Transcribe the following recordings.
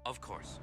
Of course.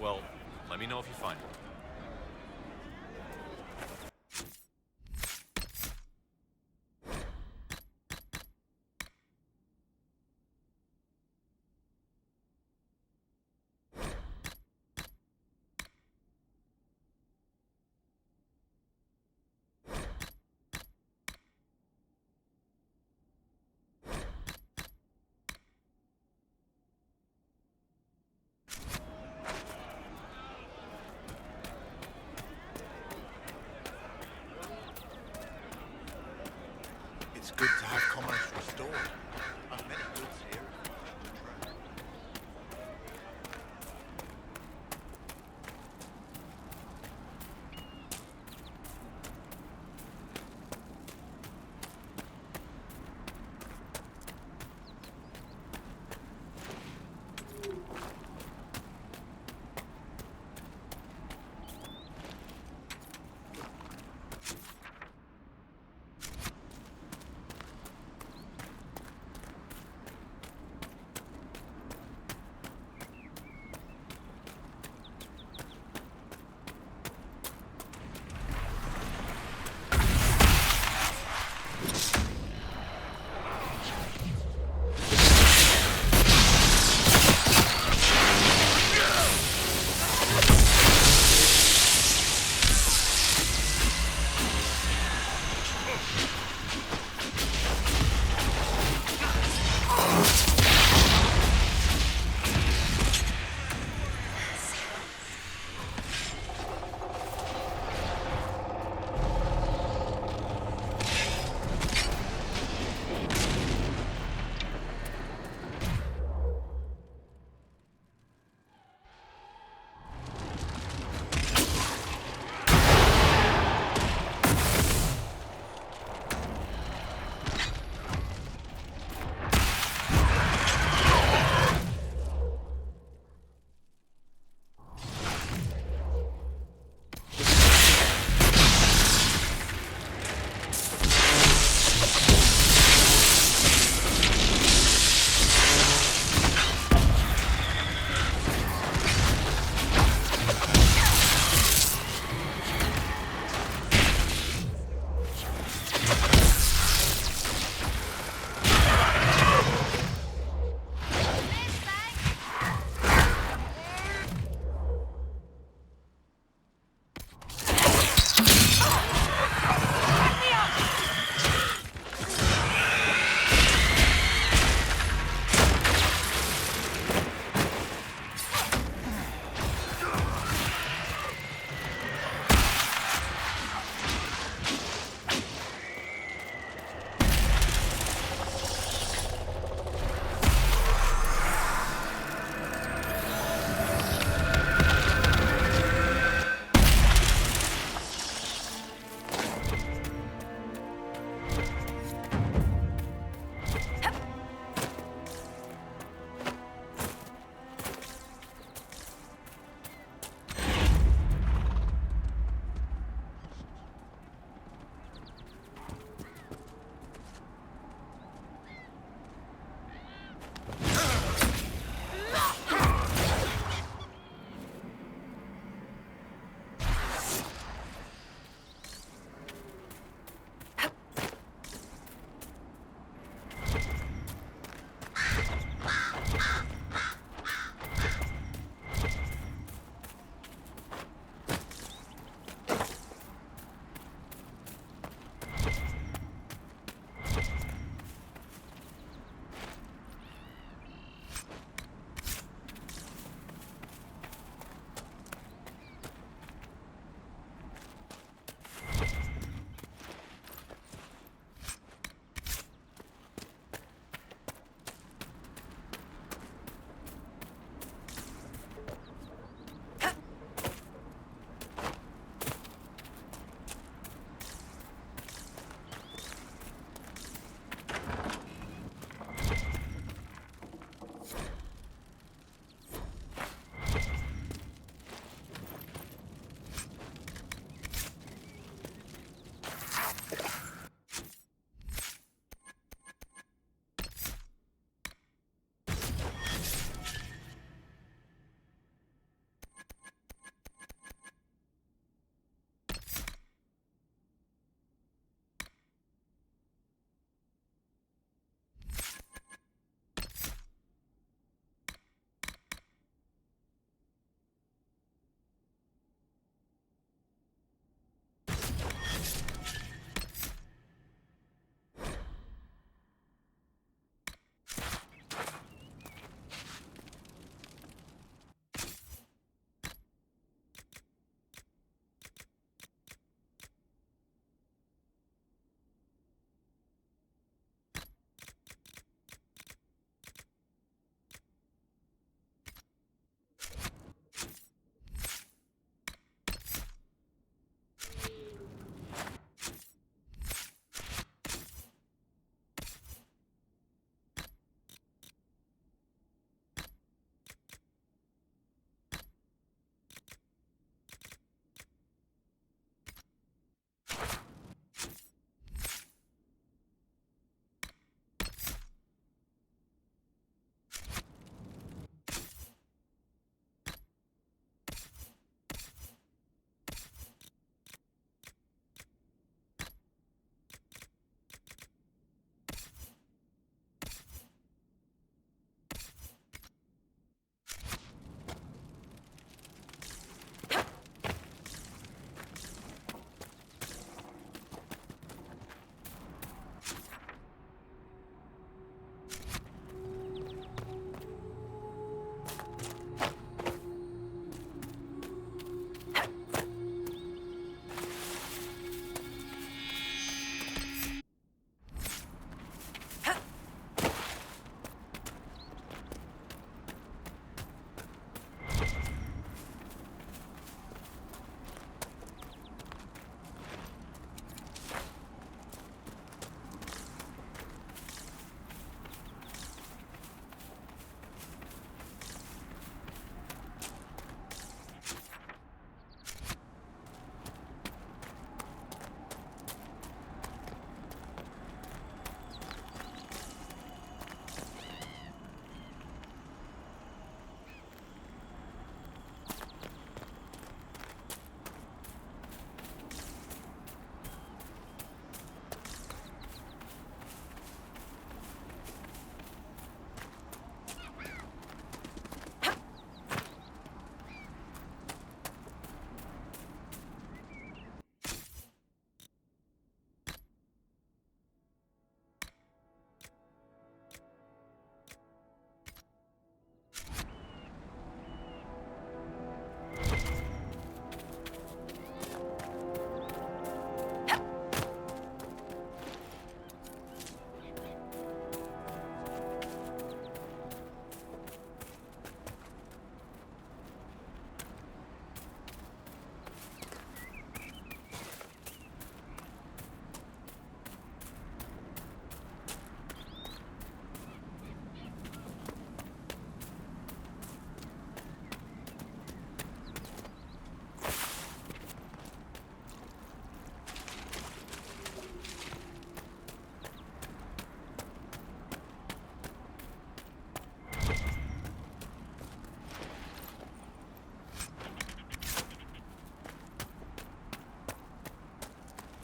Well, let me know if you find it.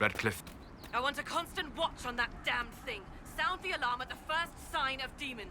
Redcliffe. I want a constant watch on that damned thing. Sound the alarm at the first sign of demons.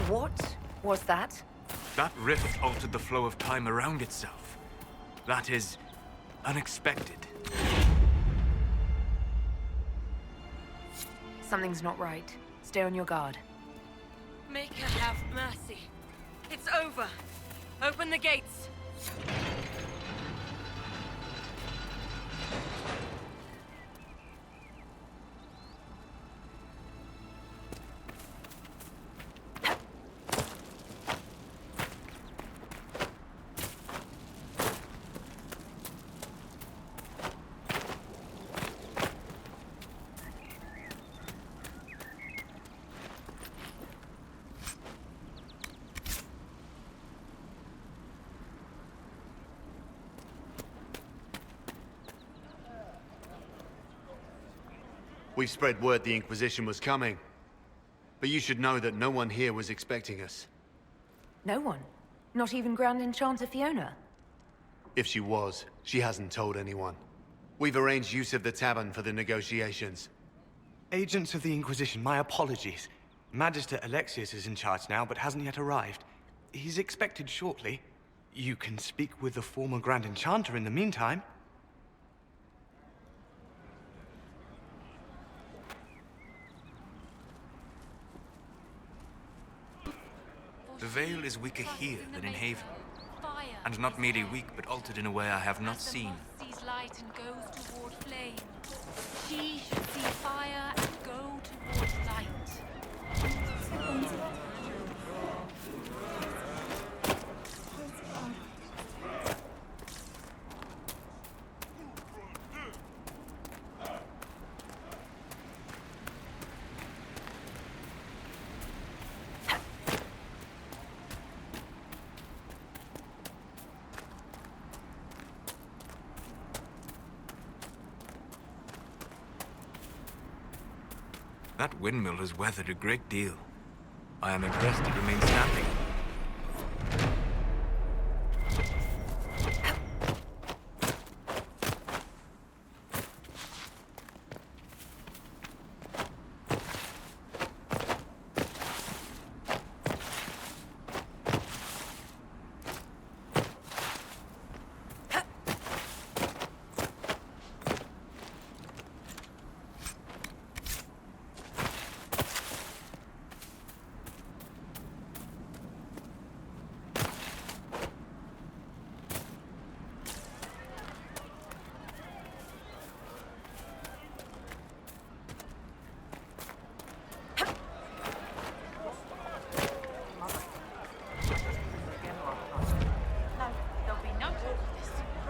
What was that? That rift altered the flow of time around itself. That is unexpected. Something's not right. Stay on your guard. Make her have mercy. It's over. Open the gates. We've spread word the Inquisition was coming. But you should know that no one here was expecting us. No one? Not even Grand Enchanter Fiona? If she was, she hasn't told anyone. We've arranged use of the tavern for the negotiations. Agents of the Inquisition, my apologies. Magister Alexius is in charge now, but hasn't yet arrived. He's expected shortly. You can speak with the former Grand Enchanter in the meantime. The Veil is weaker here than in Haven. And not merely weak, but altered in a way I have not seen. Sees light and goes toward flame. She should see fire and go toward light. That windmill has weathered a great deal. I am impressed it remains standing.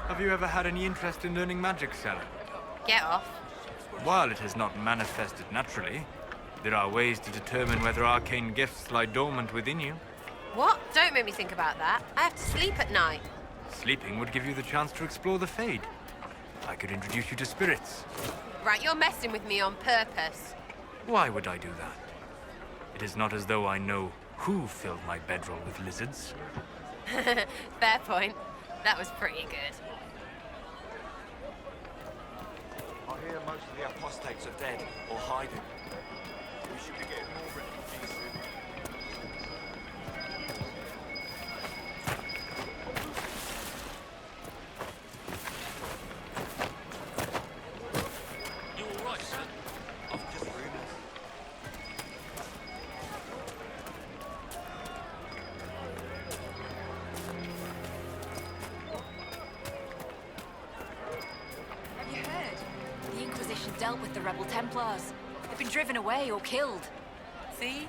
Have you ever had any interest in learning magic, Sarah? Get off. While it has not manifested naturally, There are ways to determine whether arcane gifts lie dormant within you. What? Don't make me think about that. I have to sleep at night. Sleeping would give you the chance to explore the Fade. I could introduce you to spirits. Right, you're messing with me on purpose. Why would I do that? It is not as though I know who filled my bedroll with lizards. Fair point. That was pretty good. I hear most of the apostates are dead or hiding. We should be getting more refugees soon. You all right, sir? I've just rumours. Have you heard? The Inquisition dealt with the rebel Templars. They've been driven away or killed. See?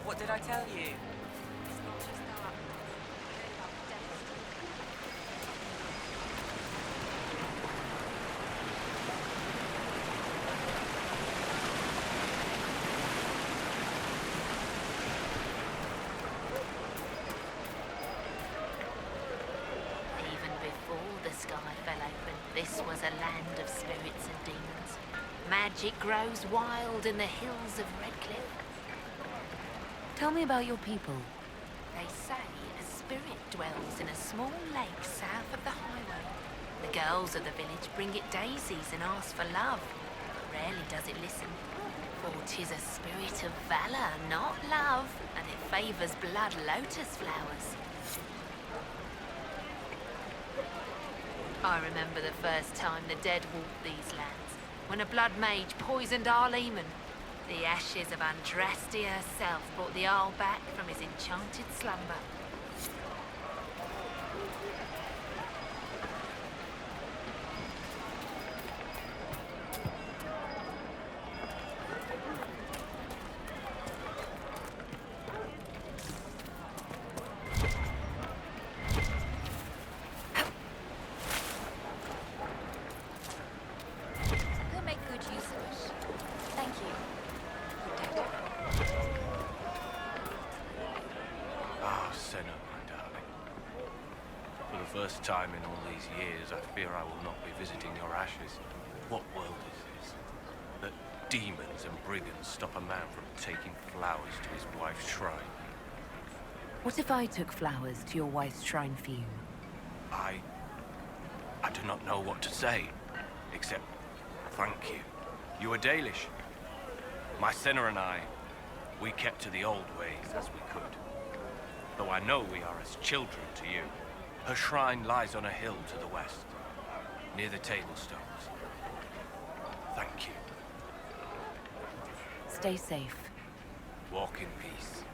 What did I tell you? It's not just that. They heard about the deaths. Even before the sky fell open, this was a land of spirits and demons. Magic grows wild in the hills of Redcliffe. Tell me about your people. They say a spirit dwells in a small lake south of the highway. The girls of the village bring it daisies and ask for love. Rarely does it listen. For 'tis a spirit of valor, not love, and it favors blood lotus flowers. I remember the first time the dead walked these lands, when a blood mage poisoned our leman. The ashes of Andrastia herself brought the Arl back from his enchanted slumber. We'll make good use of it. Thank you. Ah, Senna, my darling. For the first time in all these years, I fear I will not be visiting your ashes. What world is this? That demons and brigands stop a man from taking flowers to his wife's shrine. What if I took flowers to your wife's shrine for you? I do not know what to say, except thank you. You are Dalish. My Senna and I, we kept to the old ways as we could. Though I know we are as children to you. Her shrine lies on a hill to the west, near the tablstones. Thank you. Stay safe. Walk in peace.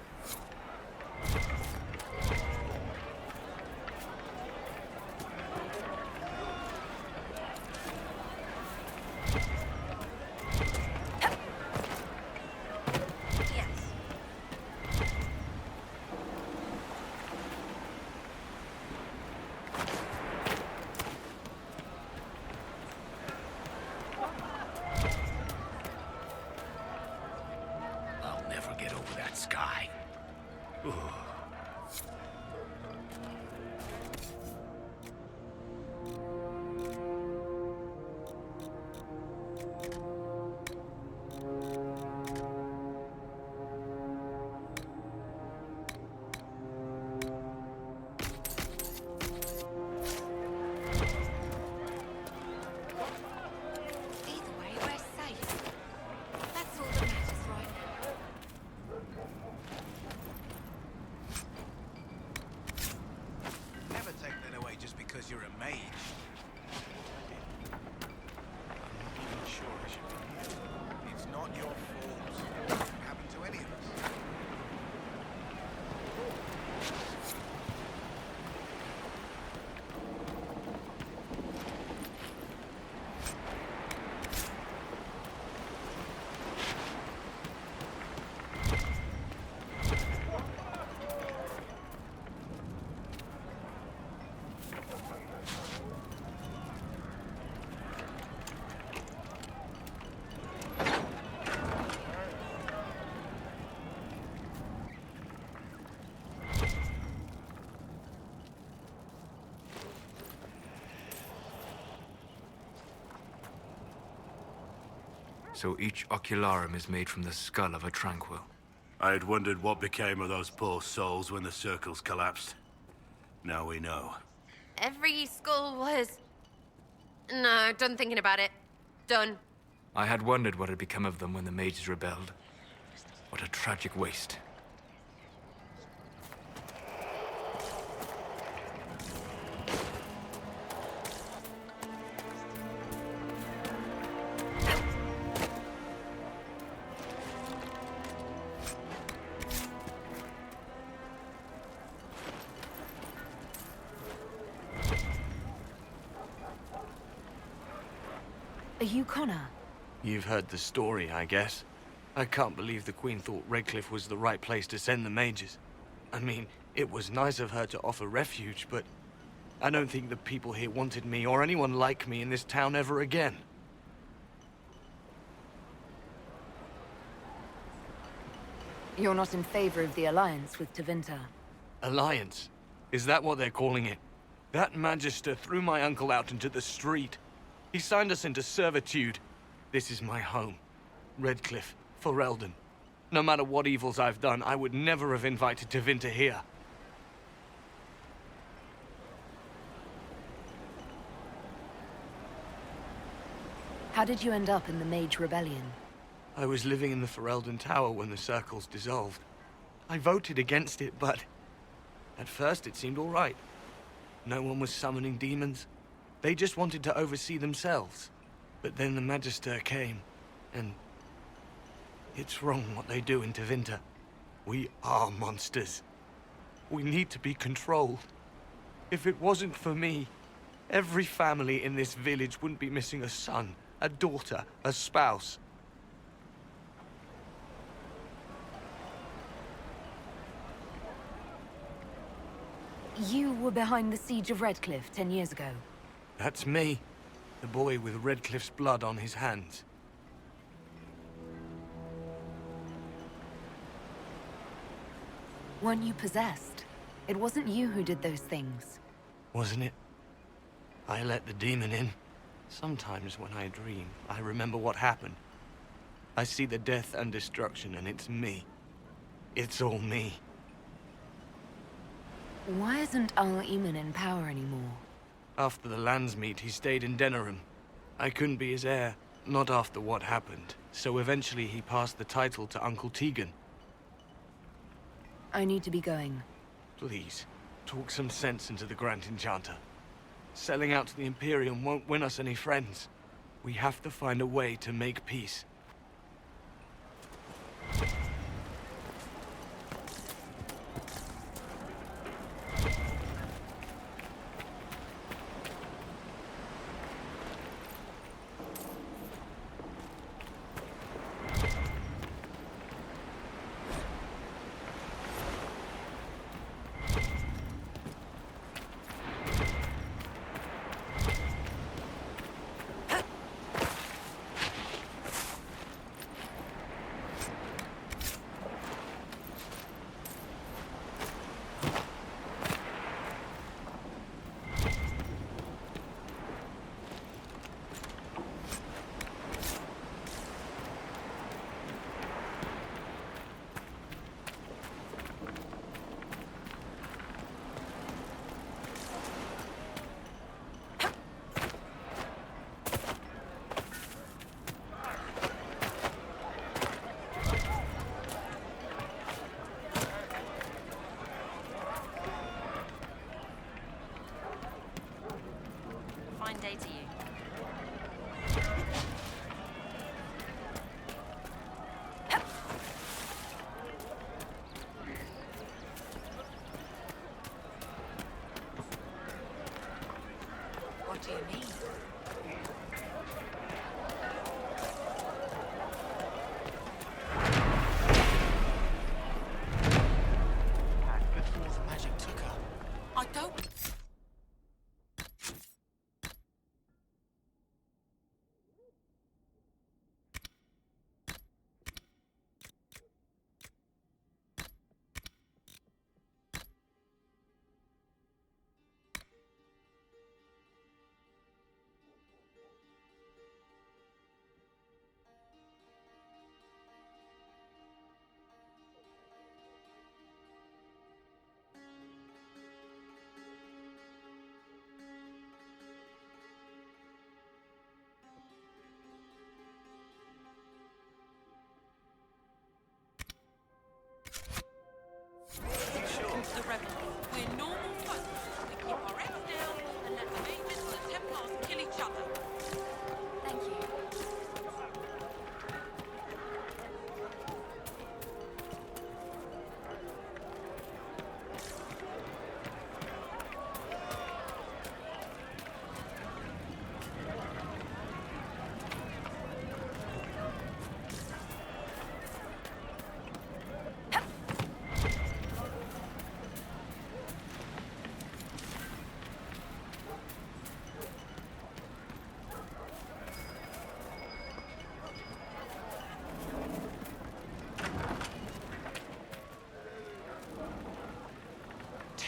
I'll never get over that sky. Ooh, So each ocularum is made from the skull of a tranquil. I had wondered what became of those poor souls when the circles collapsed. Now we know. Every skull was... No, done thinking about it. Done. I had wondered what had become of them when the mages rebelled. What a tragic waste. Are you Connor? You've heard the story, I guess. I can't believe the Queen thought Redcliffe was the right place to send the mages. I mean, it was nice of her to offer refuge, but I don't think the people here wanted me or anyone like me in this town ever again. You're not in favor of the alliance with Tevinter? Alliance? Is that what they're calling it? That Magister threw my uncle out into the street. He signed us into servitude. This is my home. Redcliffe, Ferelden. No matter what evils I've done, I would never have invited Tevinter here. How did you end up in the Mage Rebellion? I was living in the Ferelden Tower when the circles dissolved. I voted against it, but... at first it seemed all right. No one was summoning demons. They just wanted to oversee themselves. But then the Magister came, and... it's wrong what they do in Tevinter. We are monsters. We need to be controlled. If it wasn't for me, every family in this village wouldn't be missing a son, a daughter, a spouse. You were behind the siege of Redcliffe 10 years ago. That's me. The boy with Redcliffe's blood on his hands. Weren't you possessed? It wasn't you who did those things. Wasn't it? I let the demon in. Sometimes when I dream, I remember what happened. I see the death and destruction, and it's me. It's all me. Why isn't Al-Eamon in power anymore? After the lands meet, he stayed in Denerim. I couldn't be his heir, not after what happened. So eventually he passed the title to Uncle Tegan. I need to be going. Please, talk some sense into the Grand Enchanter. Selling out to the Imperium won't win us any friends. We have to find a way to make peace.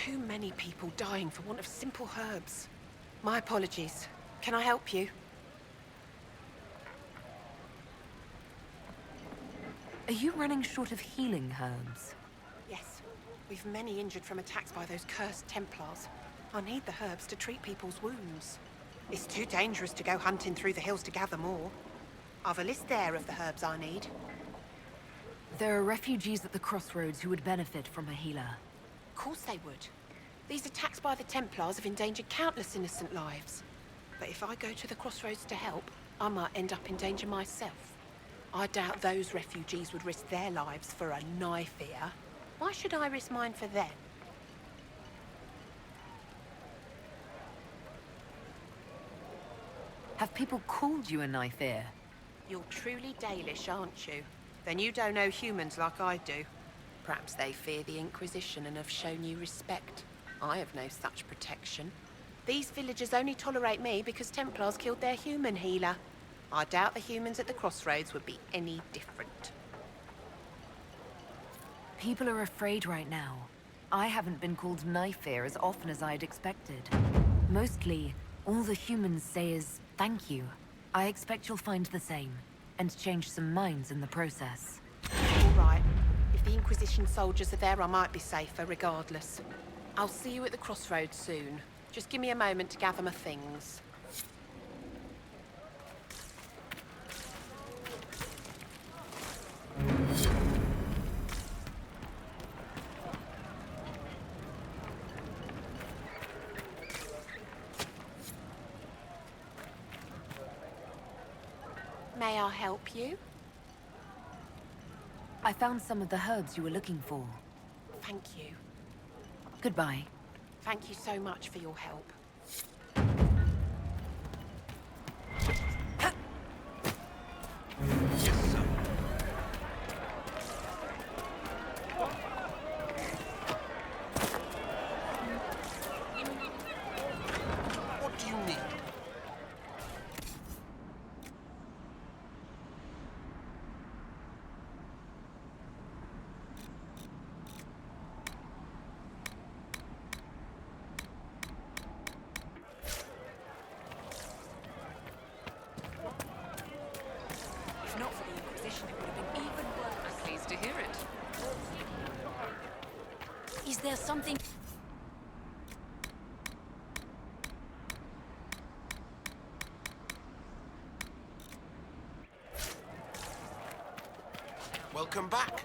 Too many people dying for want of simple herbs. My apologies. Can I help you? Are you running short of healing herbs? Yes. We've many injured from attacks by those cursed Templars. I need the herbs to treat people's wounds. It's too dangerous to go hunting through the hills to gather more. I've a list there of the herbs I need. There are refugees at the crossroads who would benefit from a healer. Of course they would. These attacks by the Templars have endangered countless innocent lives. But if I go to the crossroads to help, I might end up in danger myself. I doubt those refugees would risk their lives for a knife here. Why should I risk mine for them? Have people called you a knife ear? You're truly Dalish, aren't you? Then you don't know humans like I do. Perhaps they fear the Inquisition and have shown you respect. I have no such protection. These villagers only tolerate me because Templars killed their human healer. I doubt the humans at the crossroads would be any different. People are afraid right now. I haven't been called knife ear as often as I'd expected. Mostly, all the humans say is thank you. I expect you'll find the same, and change some minds in the process. All right. If the Inquisition soldiers are there, I might be safer regardless. I'll see you at the crossroads soon. Just give me a moment to gather my things. May I help you? I found some of the herbs you were looking for. Thank you. Goodbye. Thank you so much for your help. Yes, sir. What do you need? If not for the Inquisition, it would have been even worse. I'm pleased to hear it. Is there something... Welcome back.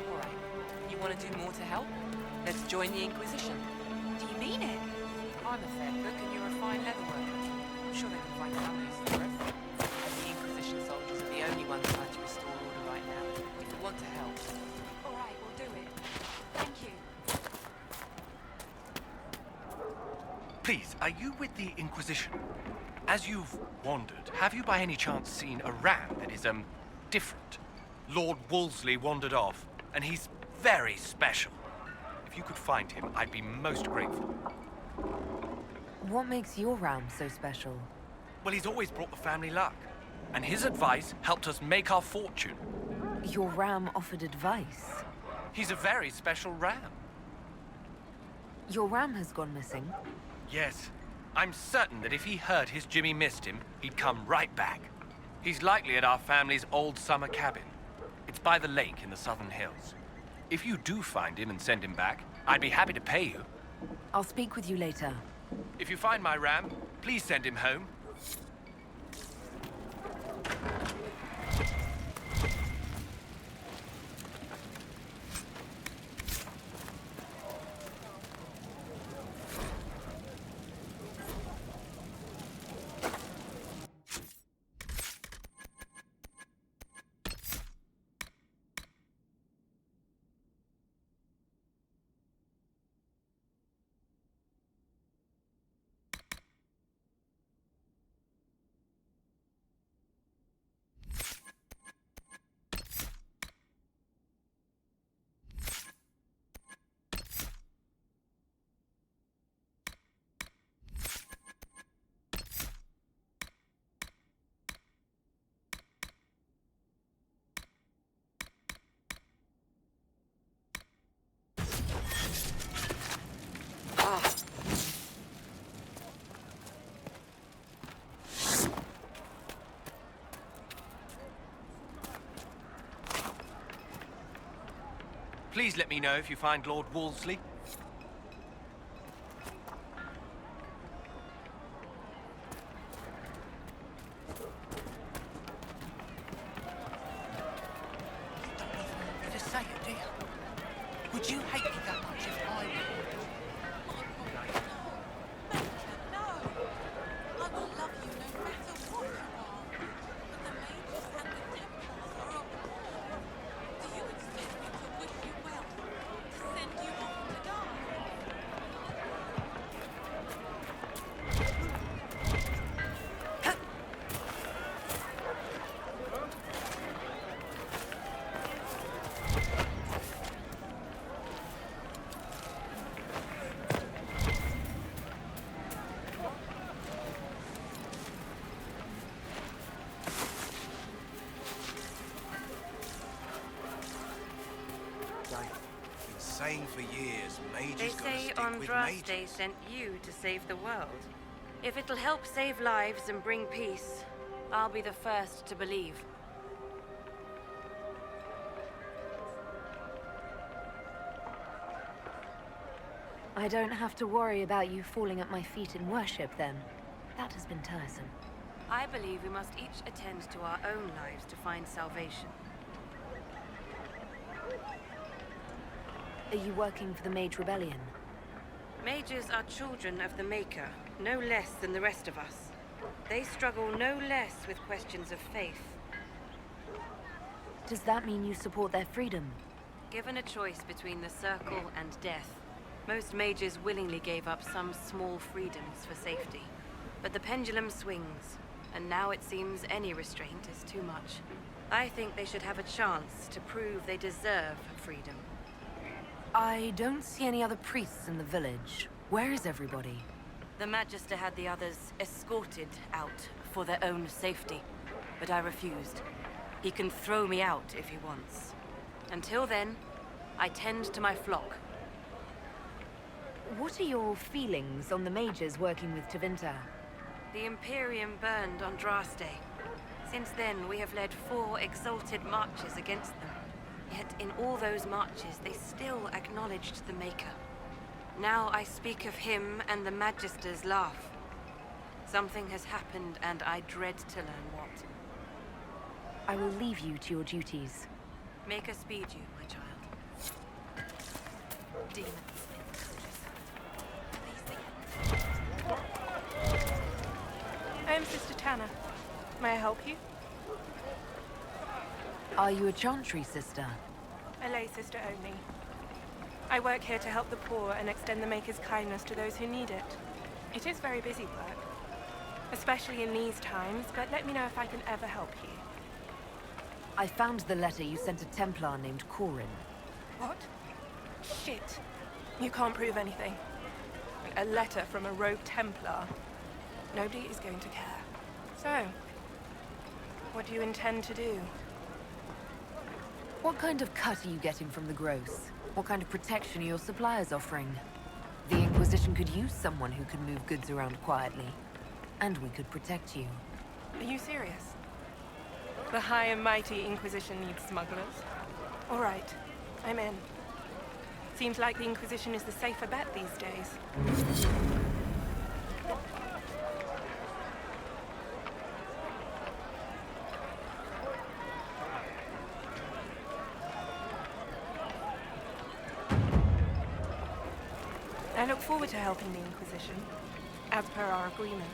Alright. You want to do more to help? Let's join the Inquisition. Do you mean it? I'm a fair cook and you're a fine leather worker. I'm sure they can find some use for us. And the Inquisition soldiers are the only ones trying to restore order right now. If you want to help. Alright, we'll do it. Thank you. Please, are you with the Inquisition? As you've wandered, have you by any chance seen a ram that is, different? Lord Wolseley wandered off, and he's very special. If you could find him, I'd be most grateful. What makes your ram so special? Well, he's always brought the family luck, and his advice helped us make our fortune. Your ram offered advice. He's a very special ram. Your ram has gone missing. Yes. I'm certain that if he heard his Jimmy missed him, he'd come right back. He's likely at our family's old summer cabin. It's by the lake in the southern hills. If you do find him and send him back, I'd be happy to pay you. I'll speak with you later. If you find my ram, please send him home. Please let me know if you find Lord Wolseley. Just say it, dear. Would you hate me that much if I were? No! I will love you no matter what you are. But the Mages and the Templars are a war. Do you expect me to wish you well? To send you off to die? Been saying for years, mages They gotta say stick with Andraste mages. sent you to save the world. If it'll help save lives and bring peace, I'll be the first to believe. I don't have to worry about you falling at my feet in worship, then. That has been tiresome. I believe we must each attend to our own lives to find salvation. Are you working for the Mage Rebellion? Mages are children of the Maker, no less than the rest of us. They struggle no less with questions of faith. Does that mean you support their freedom? Given a choice between the Circle and death, most mages willingly gave up some small freedoms for safety. But the pendulum swings, and now it seems any restraint is too much. I think they should have a chance to prove they deserve freedom. I don't see any other priests in the village. Where is everybody? The Magister had the others escorted out for their own safety, but I refused. He can throw me out if he wants. Until then, I tend to my flock. What are your feelings on the mages working with Tevinter? The Imperium burned Andraste. Since then, we have led 4 exalted marches against them. Yet in all those marches, they still acknowledged the Maker. Now I speak of him and the Magisters laugh. Something has happened, and I dread to learn what. I will leave you to your duties. Make her speed you, my child. Demons. I am Sister Tanner. May I help you? Are you a Chantry sister? A lay sister only. I work here to help the poor and extend the Maker's kindness to those who need it. It is very busy work, especially in these times, but let me know if I can ever help you. I found the letter you sent a Templar named Corin. What? Shit. You can't prove anything. A letter from a rogue Templar. Nobody is going to care. So, what do you intend to do? What kind of cut are you getting from the gross? What kind of protection are your suppliers offering? The Inquisition could use someone who can move goods around quietly. And we could protect you. Are you serious? The high and mighty Inquisition needs smugglers? All right, I'm in. Seems like the Inquisition is the safer bet these days. I look forward to helping the Inquisition, as per our agreement.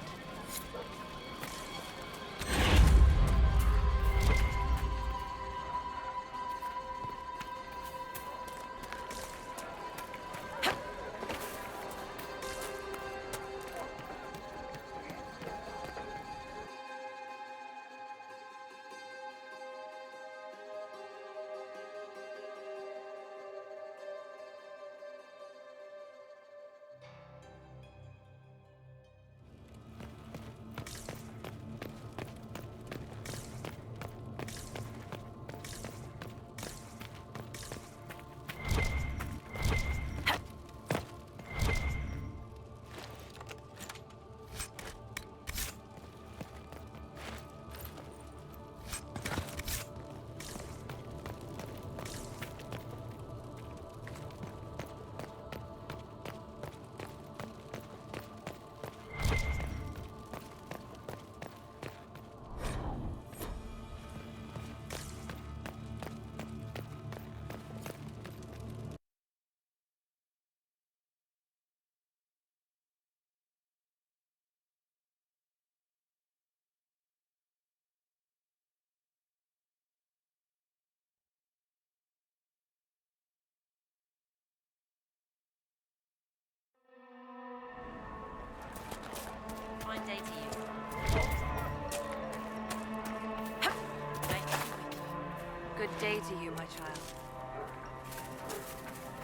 Good day to you, my child.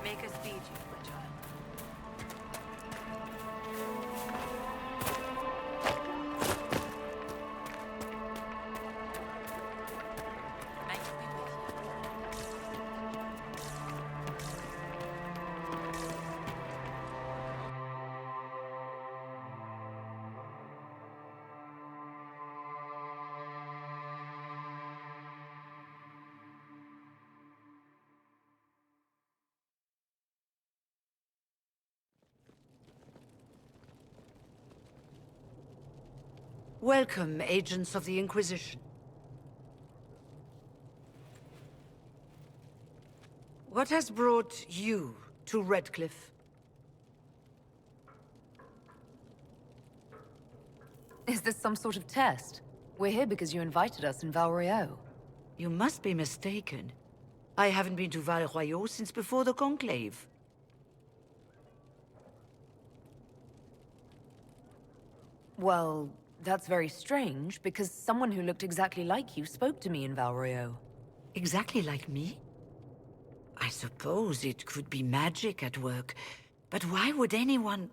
Make us feed you, my child. Welcome, agents of the Inquisition. What has brought you to Redcliffe? Is this some sort of test? We're here because you invited us in Val Royeaux. You must be mistaken. I haven't been to Val Royeaux since before the Conclave. Well, that's very strange, because someone who looked exactly like you spoke to me in Val Royeaux. Exactly like me? I suppose it could be magic at work, but why would anyone...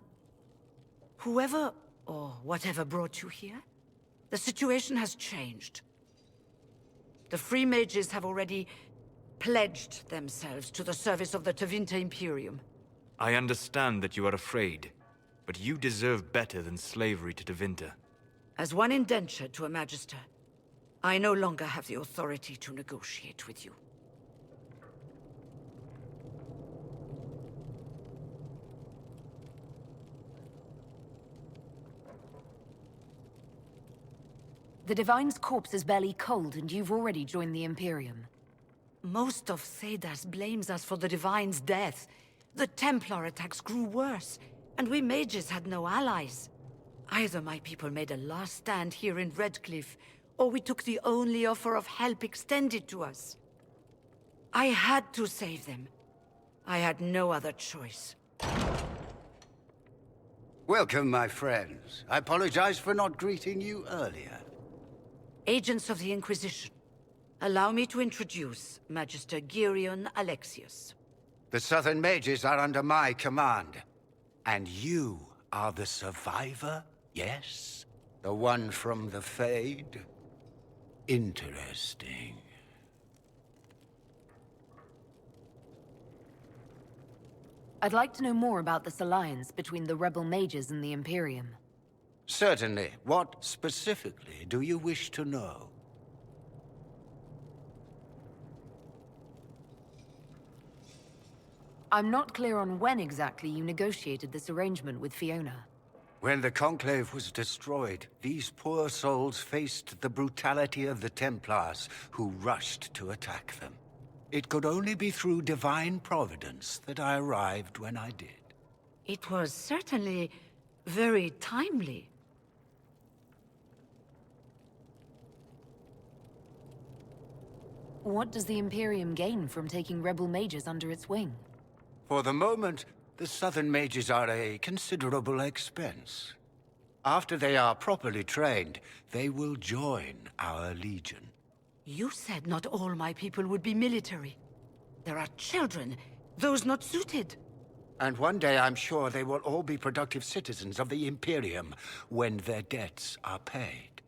Whoever or whatever brought you here? The situation has changed. The Free Mages have already pledged themselves to the service of the Tevinter Imperium. I understand that you are afraid, but you deserve better than slavery to Tevinter. As one indentured to a Magister, I no longer have the authority to negotiate with you. The Divine's corpse is barely cold, and you've already joined the Imperium. Most of Thedas blames us for the Divine's death. The Templar attacks grew worse, and we mages had no allies. Either my people made a last stand here in Redcliffe, or we took the only offer of help extended to us. I had to save them. I had no other choice. Welcome, my friends. I apologize for not greeting you earlier. Agents of the Inquisition, allow me to introduce Magister Dorian Alexius. The Southern Mages are under my command. And you are the survivor, yes? The one from the Fade? Interesting. I'd like to know more about this alliance between the rebel mages and the Imperium. Certainly. What specifically do you wish to know? I'm not clear on when exactly you negotiated this arrangement with Fiona. When the Conclave was destroyed, these poor souls faced the brutality of the Templars, who rushed to attack them. It could only be through divine providence that I arrived when I did. It was certainly very timely. What does the Imperium gain from taking rebel mages under its wing? For the moment, the Southern Mages are a considerable expense. After they are properly trained, they will join our Legion. You said not all my people would be military. There are children, those not suited. And one day I'm sure they will all be productive citizens of the Imperium when their debts are paid.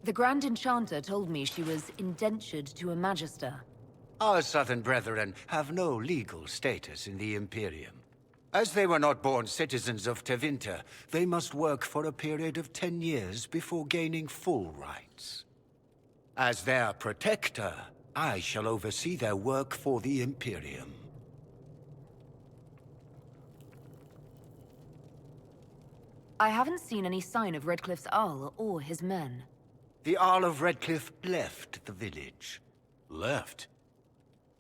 The Grand Enchanter told me she was indentured to a Magister. Our Southern brethren have no legal status in the Imperium. As they were not born citizens of Tevinter, they must work for a period of 10 years before gaining full rights. As their protector, I shall oversee their work for the Imperium. I haven't seen any sign of Redcliffe's Arl or his men. The Arl of Redcliffe left the village. Left?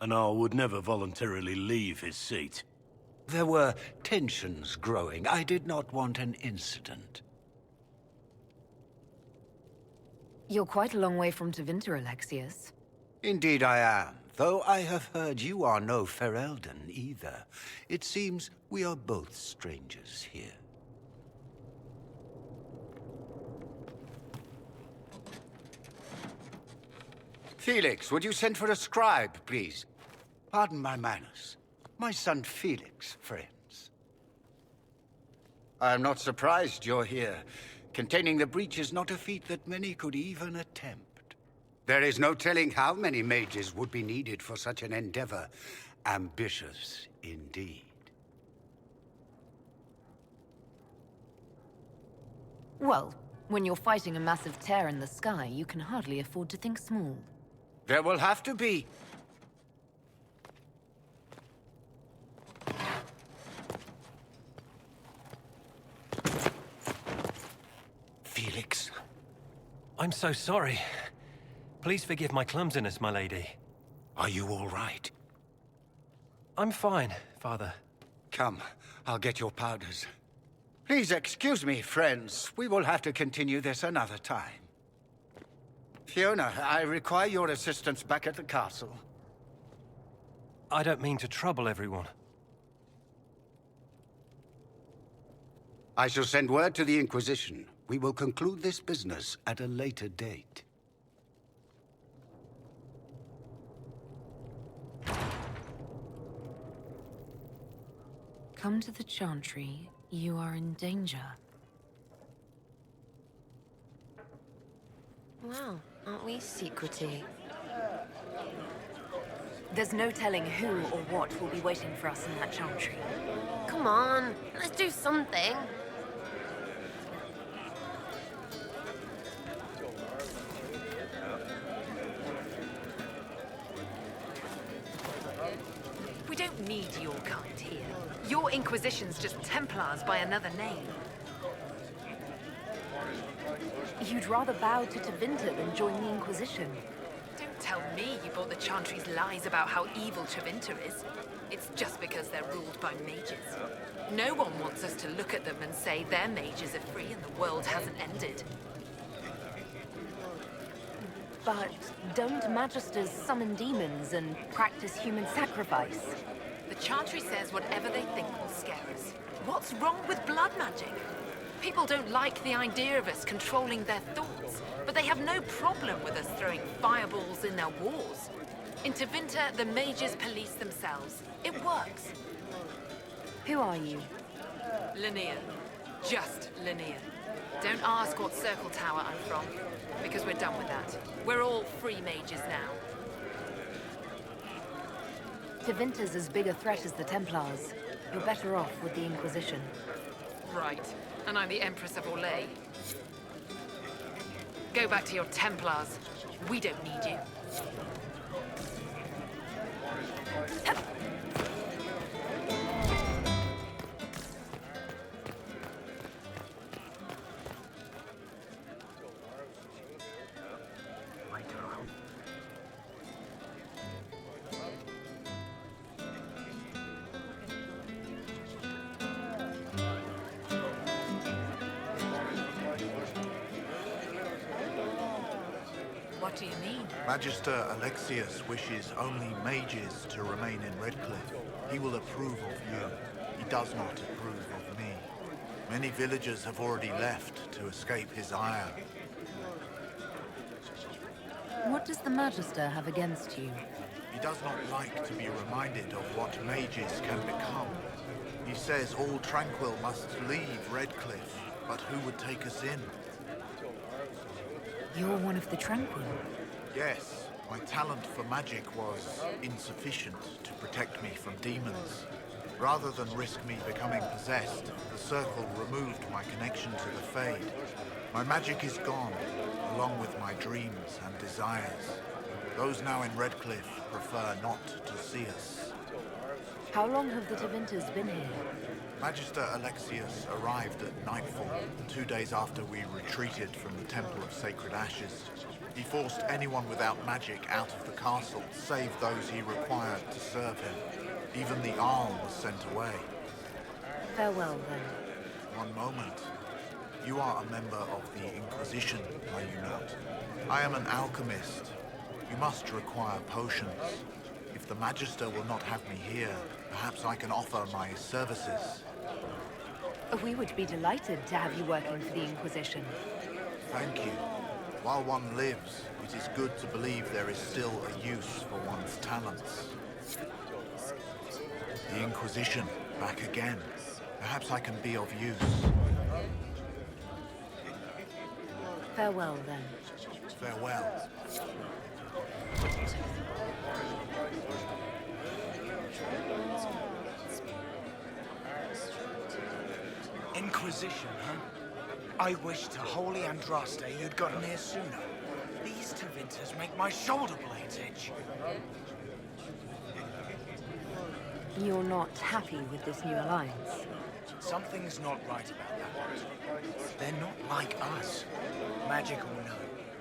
An Arl would never voluntarily leave his seat. There were tensions growing. I did not want an incident. You're quite a long way from Tevinter, Alexius. Indeed I am, though I have heard you are no Ferelden either. It seems we are both strangers here. Felix, would you send for a scribe, please? Pardon my manners. My son Felix, friends. I'm not surprised you're here. Containing the breach is not a feat that many could even attempt. There is no telling how many mages would be needed for such an endeavor. Ambitious, indeed. Well, when you're fighting a massive tear in the sky, you can hardly afford to think small. There will have to be. Felix. I'm so sorry. Please forgive my clumsiness, my lady. Are you all right? I'm fine, Father. Come, I'll get your powders. Please excuse me, friends. We will have to continue this another time. Fiona, I require your assistance back at the castle. I don't mean to trouble everyone. I shall send word to the Inquisition. We will conclude this business at a later date. Come to the Chantry. You are in danger. Wow, aren't we secrety? There's no telling who or what will be waiting for us in that Chantry. Come on, let's do something. We don't need your kind here. Your Inquisition's just Templars by another name. You'd rather bow to Tevinter than join the Inquisition. Don't tell me you bought the Chantry's lies about how evil Tevinter is. It's just because they're ruled by mages. No one wants us to look at them and say their mages are free and the world hasn't ended. But don't Magisters summon demons and practice human sacrifice? The Chantry says whatever they think will scare us. What's wrong with blood magic? People don't like the idea of us controlling their thoughts, but they have no problem with us throwing fireballs in their wars. In Tevinter, the mages police themselves. It works. Who are you? Linnea. Just Linnea. Don't ask what Circle Tower I'm from, because we're done with that. We're all free mages now. Tevinter's as big a threat as the Templars. You're better off with the Inquisition. Right. And I'm the Empress of Orlais. Go back to your Templars. We don't need you. What do you mean? Magister Alexius wishes only mages to remain in Redcliffe. He will approve of you. He does not approve of me. Many villagers have already left to escape his ire. What does the Magister have against you? He does not like to be reminded of what mages can become. He says all Tranquil must leave Redcliffe, but who would take us in? You're one of the Tranquil. Yes, my talent for magic was insufficient to protect me from demons. Rather than risk me becoming possessed, the Circle removed my connection to the Fade. My magic is gone, along with my dreams and desires. Those now in Redcliffe prefer not to see us. How long have the Tevinters been here? Magister Alexius arrived at nightfall, 2 days after we retreated from the Temple of Sacred Ashes. He forced anyone without magic out of the castle, save those he required to serve him. Even the Arl was sent away. Farewell, then. One moment. You are a member of the Inquisition, are you not? I am an alchemist. You must require potions. If the Magister will not have me here, perhaps I can offer my services. We would be delighted to have you working for the Inquisition. Thank you. While one lives, it is good to believe there is still a use for one's talents. The Inquisition, back again. Perhaps I can be of use. Farewell, then. Farewell. Inquisition, huh? I wish to Holy Andraste you'd gotten here sooner. These Tevinters make my shoulder blades itch. You're not happy with this new alliance? Something's not right about that. They're not like us. Magic or no,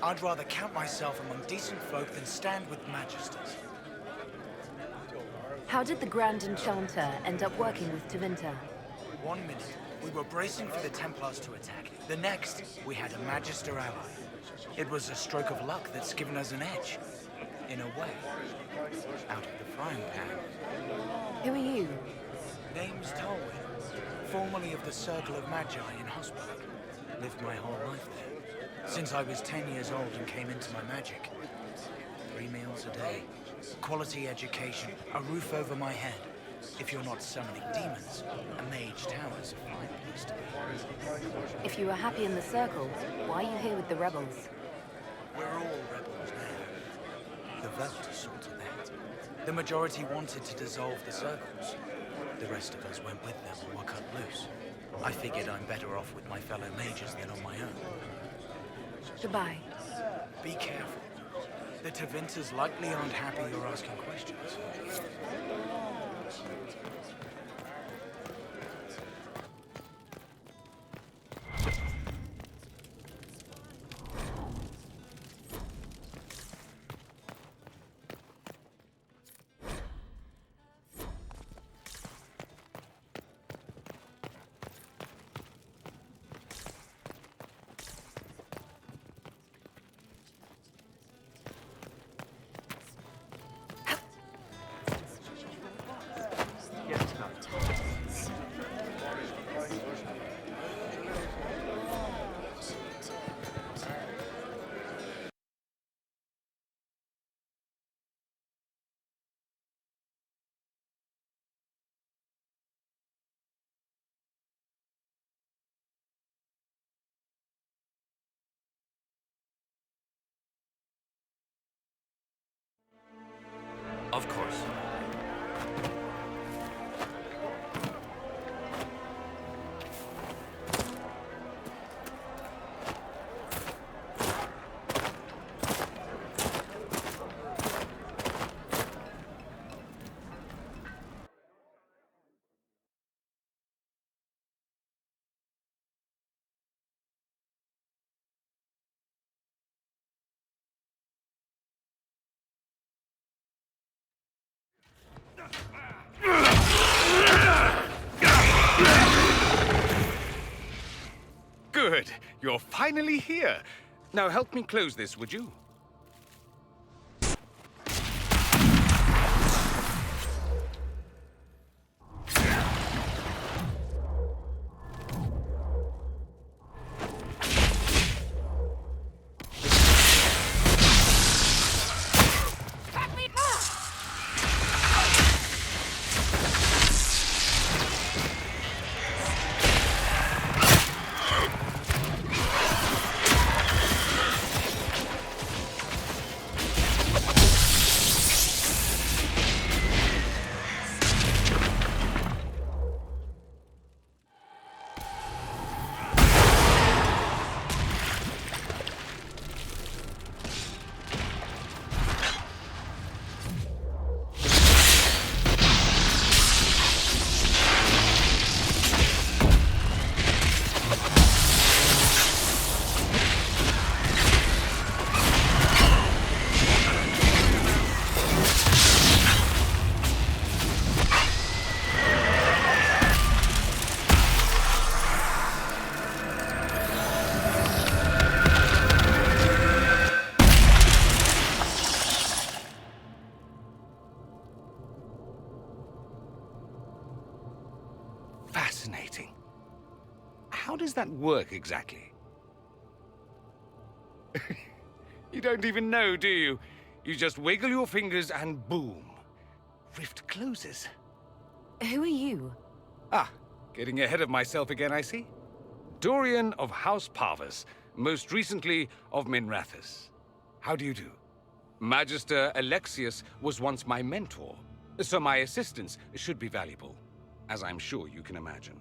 I'd rather count myself among decent folk than stand with magisters. How did the Grand Enchanter end up working with Tevinter? 1 minute, we were bracing for the Templars to attack. The next, we had a Magister ally. It was a stroke of luck that's given us an edge. In a way. Out of the frying pan. Who are you? Name's Tolwyn. Formerly of the Circle of Magi in Hosberg. Lived my whole life there. Since I was 10 years old and came into my magic. 3 meals a day. Quality education. A roof over my head. If you're not summoning demons, a mage tower's a fine place to be. If you were happy in the Circle, why are you here with the rebels? We're all rebels now. The vote saw to that. The majority wanted to dissolve the circles. The rest of us went with them and were cut loose. I figured I'm better off with my fellow mages than on my own. Goodbye. Be careful. The Tevinters likely aren't happy you're asking questions. Of course. Good. You're finally here. Now help me close this, would you? Fascinating. How does that work exactly? You don't even know, do you? You just wiggle your fingers and boom. Rift closes. Who are you? Ah, getting ahead of myself again, I see. Dorian of House Parvus, most recently of Minrathous. How do you do? Magister Alexius was once my mentor, so my assistance should be valuable, as I'm sure you can imagine.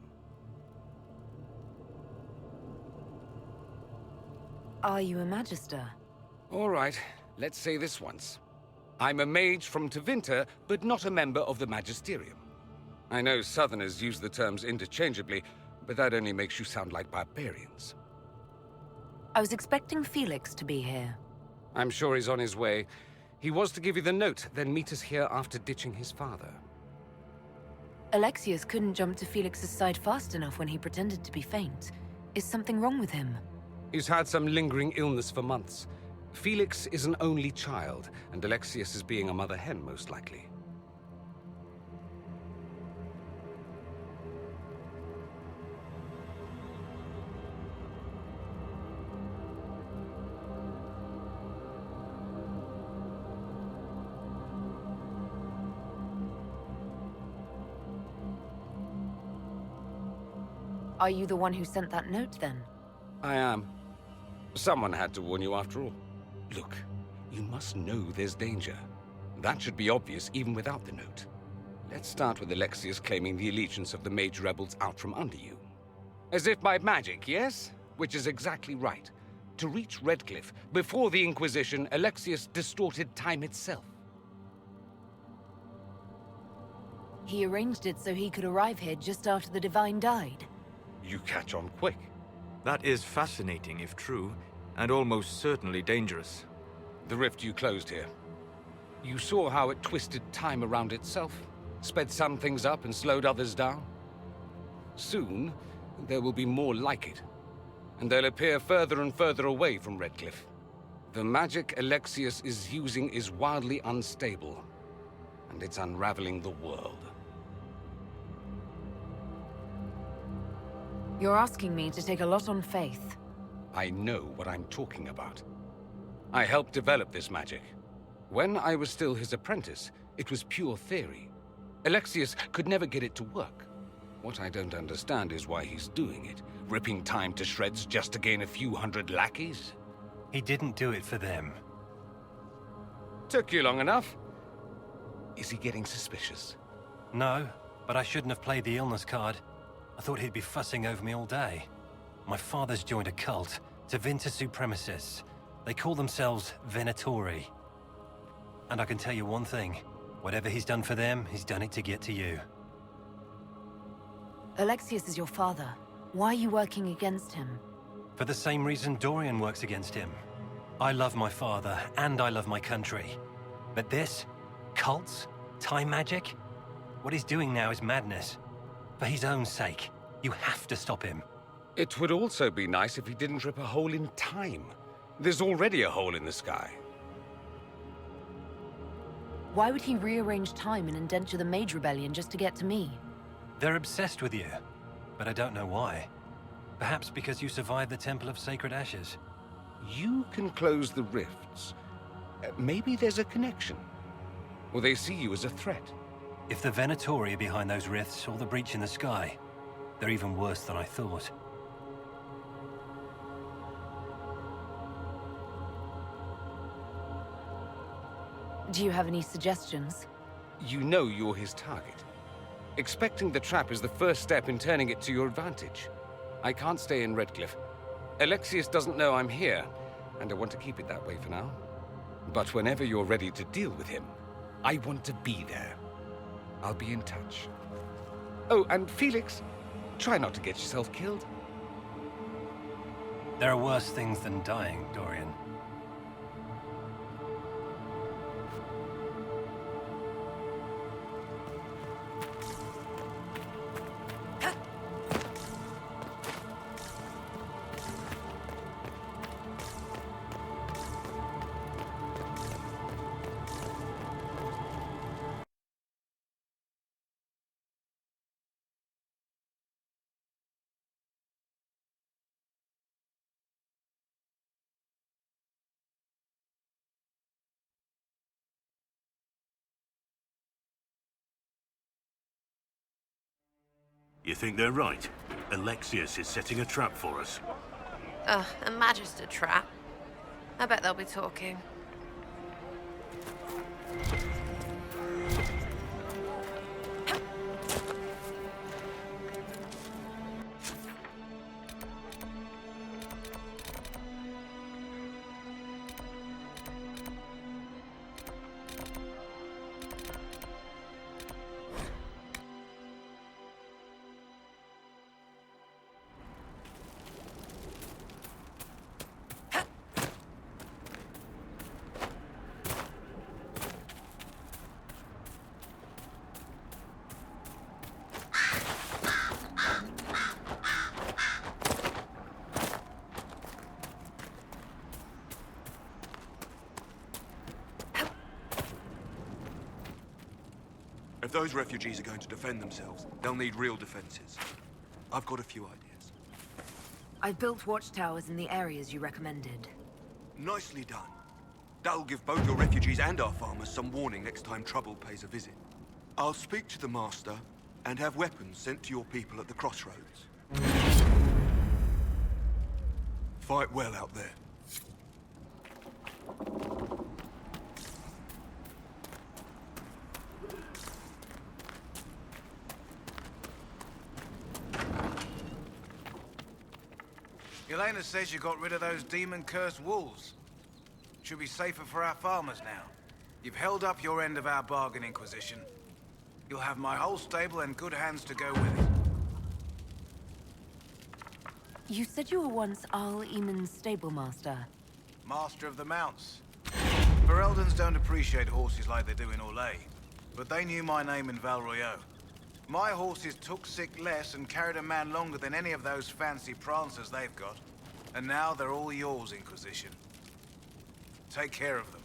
Are you a Magister? All right, let's say this once. I'm a mage from Tevinter, but not a member of the Magisterium. I know Southerners use the terms interchangeably, but that only makes you sound like barbarians. I was expecting Felix to be here. I'm sure he's on his way. He was to give you the note, then meet us here after ditching his father. Alexius couldn't jump to Felix's side fast enough when he pretended to be faint. Is something wrong with him? He's had some lingering illness for months. Felix is an only child, and Alexius is being a mother hen, most likely. Are you the one who sent that note, then? I am. Someone had to warn you after all. Look, you must know there's danger. That should be obvious even without the note. Let's start with Alexius claiming the allegiance of the Mage rebels out from under you. As if by magic, yes? Which is exactly right. To reach Redcliffe, before the Inquisition, Alexius distorted time itself. He arranged it so he could arrive here just after the Divine died. You catch on quick. That is fascinating if true, and almost certainly dangerous. The rift you closed here. You saw how it twisted time around itself, sped some things up and slowed others down. Soon, there will be more like it, and they'll appear further and further away from Redcliffe. The magic Alexius is using is wildly unstable, and it's unraveling the world. You're asking me to take a lot on faith. I know what I'm talking about. I helped develop this magic. When I was still his apprentice, it was pure theory. Alexius could never get it to work. What I don't understand is why he's doing it, ripping time to shreds just to gain a few hundred lackeys. He didn't do it for them. Took you long enough. Is he getting suspicious? No, but I shouldn't have played the illness card. I thought he'd be fussing over me all day. My father's joined a cult, Tevinter Supremacists. They call themselves Venatori. And I can tell you one thing. Whatever he's done for them, he's done it to get to you. Alexius is your father. Why are you working against him? For the same reason Dorian works against him. I love my father, and I love my country. But this? Cults? Time magic? What he's doing now is madness. For his own sake, you have to stop him. It would also be nice if he didn't rip a hole in time. There's already a hole in the sky. Why would he rearrange time and indenture the Mage Rebellion just to get to me? They're obsessed with you, but I don't know why. Perhaps because you survived the Temple of Sacred Ashes. You can close the rifts. Maybe there's a connection. Or they see you as a threat. If the Venatori are behind those rifts or the breach in the sky, they're even worse than I thought. Do you have any suggestions? You know you're his target. Expecting the trap is the first step in turning it to your advantage. I can't stay in Redcliffe. Alexius doesn't know I'm here, and I want to keep it that way for now. But whenever you're ready to deal with him, I want to be there. I'll be in touch. Oh, and Felix, try not to get yourself killed. There are worse things than dying, Dorian. You think they're right? Alexius is setting a trap for us. Ugh, a Magister trap. I bet they'll be talking. If those refugees are going to defend themselves, they'll need real defenses. I've got a few ideas. I've built watchtowers in the areas you recommended. Nicely done. That'll give both your refugees and our farmers some warning next time trouble pays a visit. I'll speak to the Master and have weapons sent to your people at the crossroads. Fight well out there. Elena says you got rid of those demon-cursed wolves. Should be safer for our farmers now. You've held up your end of our bargain, Inquisition. You'll have my whole stable and good hands to go with it. You said you were once Arl Eamon's stable master. Master of the mounts. Fereldans don't appreciate horses like they do in Orlais, but they knew my name in Val Royeaux. My horses took sick less and carried a man longer than any of those fancy prancers they've got. And now they're all yours, Inquisition. Take care of them.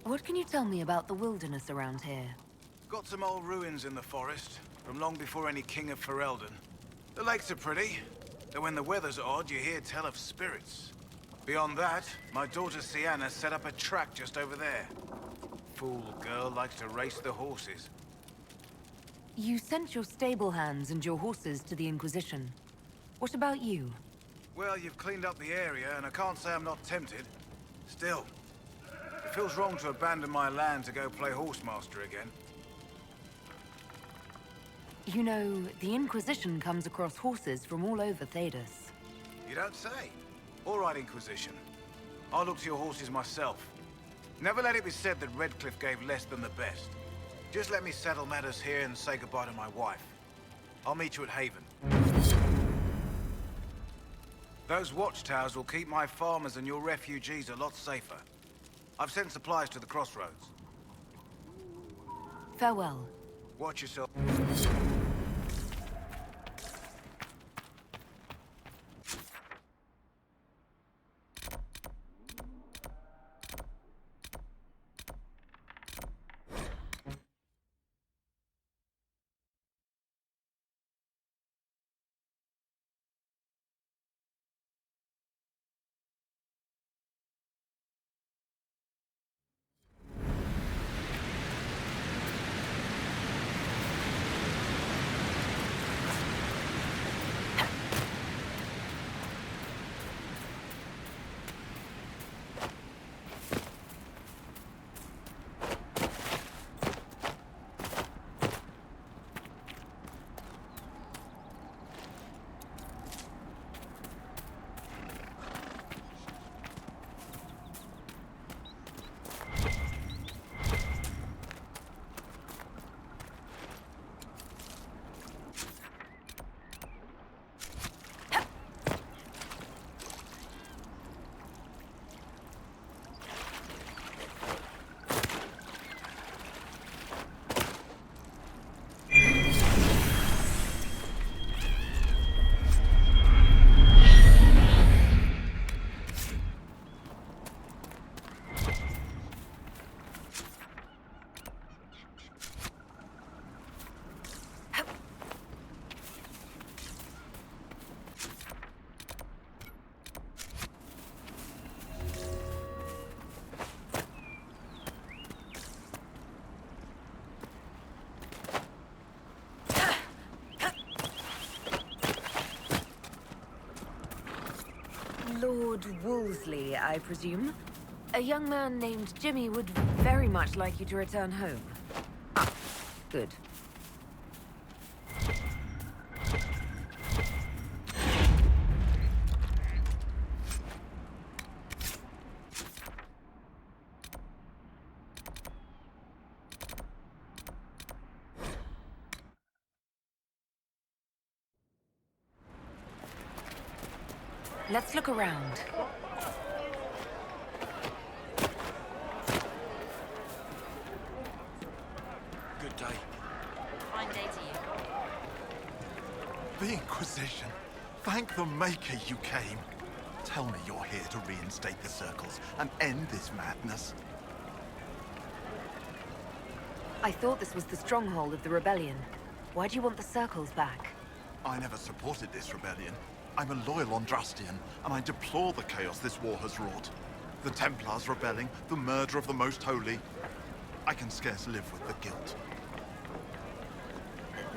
What can you tell me about the wilderness around here? Got some old ruins in the forest, from long before any king of Ferelden. The lakes are pretty, though when the weather's odd, you hear tell of spirits. Beyond that, my daughter Sienna set up a track just over there. Fool girl likes to race the horses. You sent your stable hands and your horses to the Inquisition. What about you? Well, you've cleaned up the area, and I can't say I'm not tempted. Still, it feels wrong to abandon my land to go play horsemaster again. You know, the Inquisition comes across horses from all over Thedas. You don't say. All right, Inquisition. I'll look to your horses myself. Never let it be said that Redcliffe gave less than the best. Just let me settle matters here and say goodbye to my wife. I'll meet you at Haven. Those watchtowers will keep my farmers and your refugees a lot safer. I've sent supplies to the crossroads. Farewell. Watch yourself. Lord Wolseley, I presume? A young man named Jimmy would very much like you to return home. Ah, good. Let's look around. Good day. Fine day to you. The Inquisition. Thank the Maker you came. Tell me you're here to reinstate the circles and end this madness. I thought this was the stronghold of the rebellion. Why do you want the circles back? I never supported this rebellion. I'm a loyal Andrastian, and I deplore the chaos this war has wrought. The Templars rebelling, the murder of the Most Holy. I can scarce live with the guilt.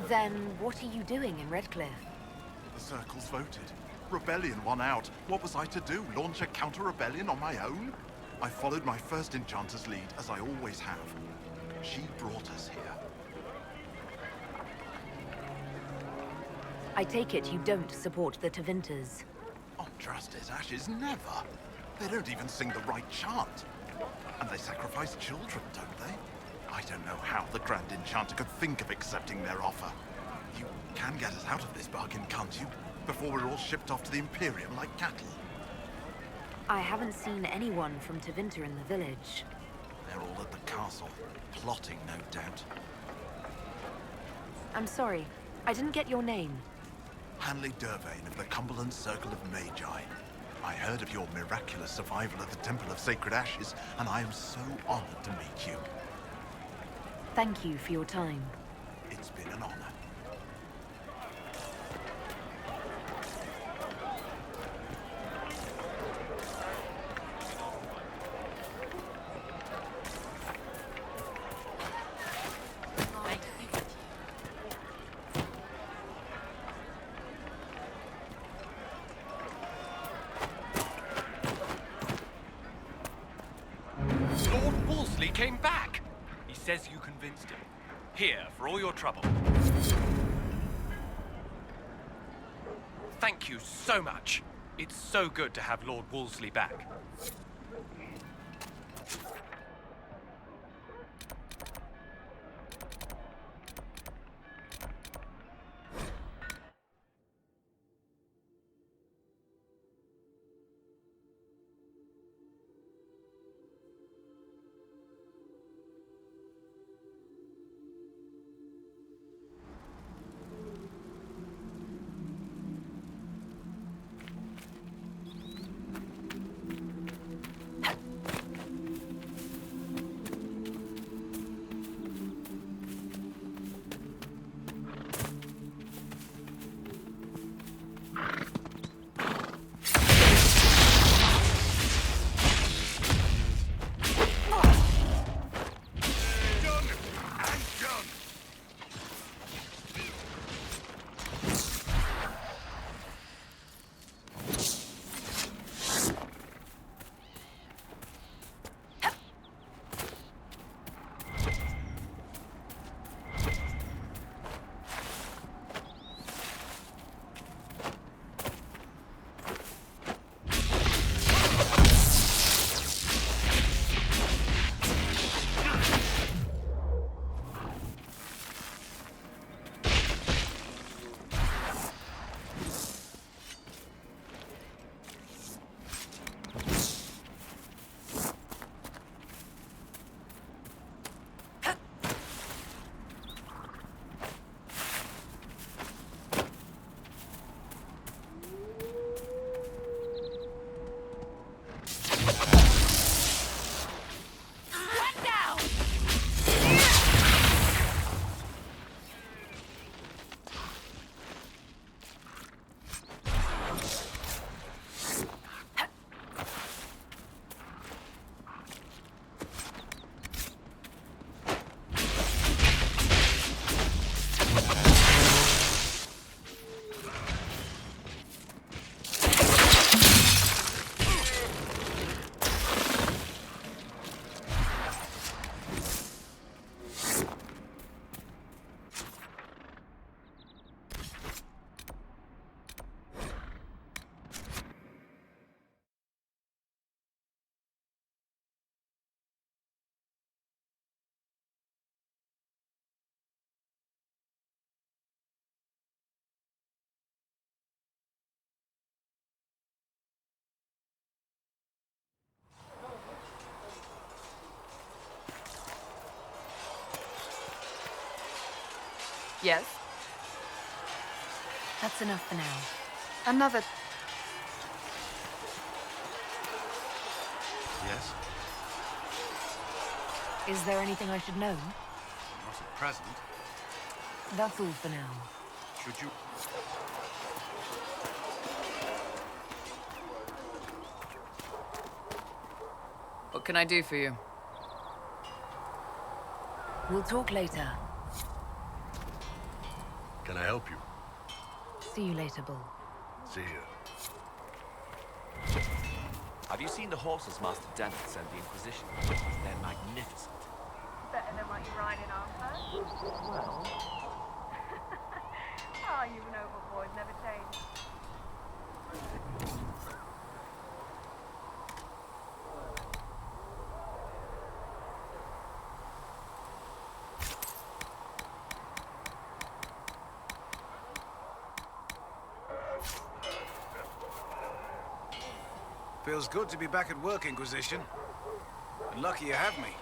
Then what are you doing in Redcliffe? The circles voted. Rebellion won out. What was I to do? Launch a counter-rebellion on my own? I followed my first enchanter's lead, as I always have. She brought us here. I take it you don't support the Tevinters. Andraste's ashes, never. They don't even sing the right chant. And they sacrifice children, don't they? I don't know how the Grand Enchanter could think of accepting their offer. You can get us out of this bargain, can't you? Before we're all shipped off to the Imperium like cattle. I haven't seen anyone from Tevinter in the village. They're all at the castle, plotting, no doubt. I'm sorry, I didn't get your name. Hanley Dervain of the Cumberland Circle of Magi. I heard of your miraculous survival at the Temple of Sacred Ashes, and I am so honored to meet you. Thank you for your time. It's been an honor. Lord Wolseley came back! He says you convinced him. Here, for all your trouble. Thank you so much. It's so good to have Lord Wolseley back. Yes? That's enough for now. Another... Yes? Is there anything I should know? Not at present. That's all for now. Should you... What can I do for you? We'll talk later. Can I help you? See you later, Bull. See you. Have you seen the horses Master Dennett sent the Inquisition? They're magnificent. Better than what you ride in our first? Well... Oh, you noble boys never change. Feels good to be back at work, Inquisition. And lucky you have me.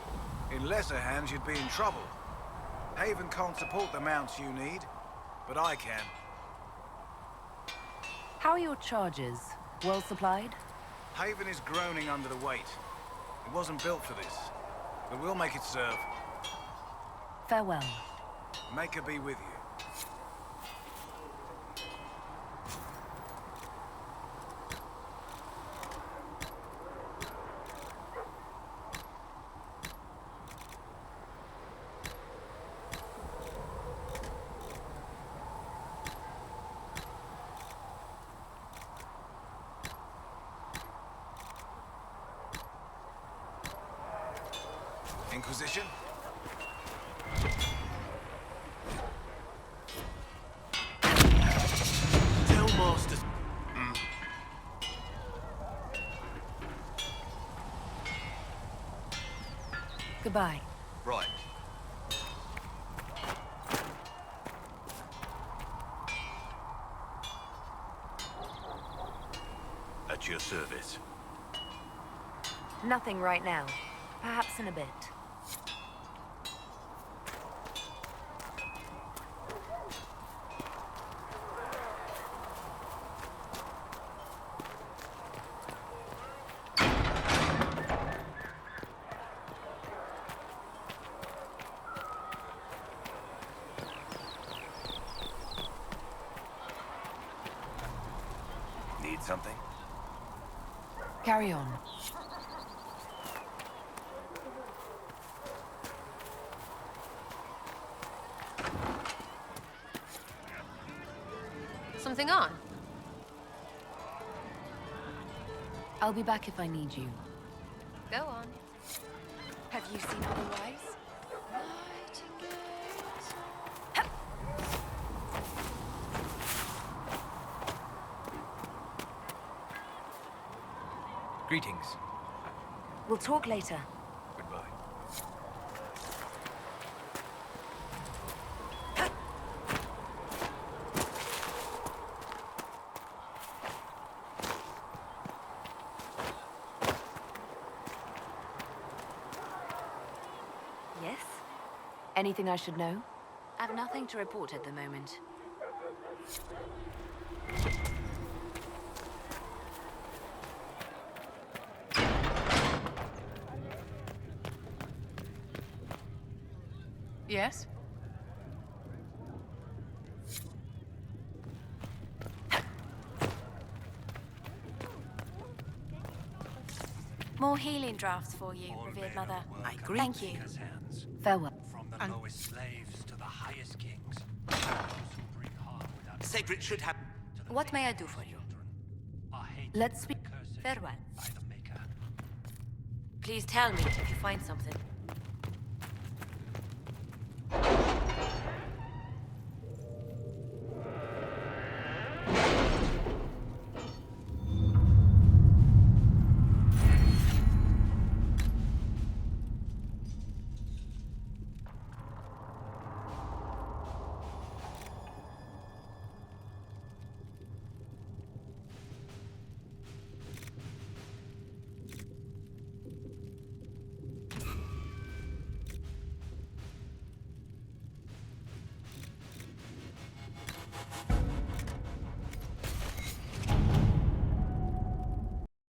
In lesser hands, you'd be in trouble. Haven can't support the mounts you need, but I can. How are your charges? Well supplied? Haven is groaning under the weight. It wasn't built for this, but we'll make it serve. Farewell. Make her be with you. Inquisition? Tell Masters... Goodbye. Right. At your service. Nothing right now. Perhaps in a bit. Need something? Carry on. Something on? I'll be back if I need you. Go on. Have you seen otherwise? Greetings. We'll talk later. Goodbye. Yes? Anything I should know? I've nothing to report at the moment. Yes? More healing drafts for you, revered mother. Thank you. Farewell. From the lowest slaves to the highest kings. Sacred should have... What may I do for you? Let's speak. Farewell. By the Maker. Please tell me if you find something.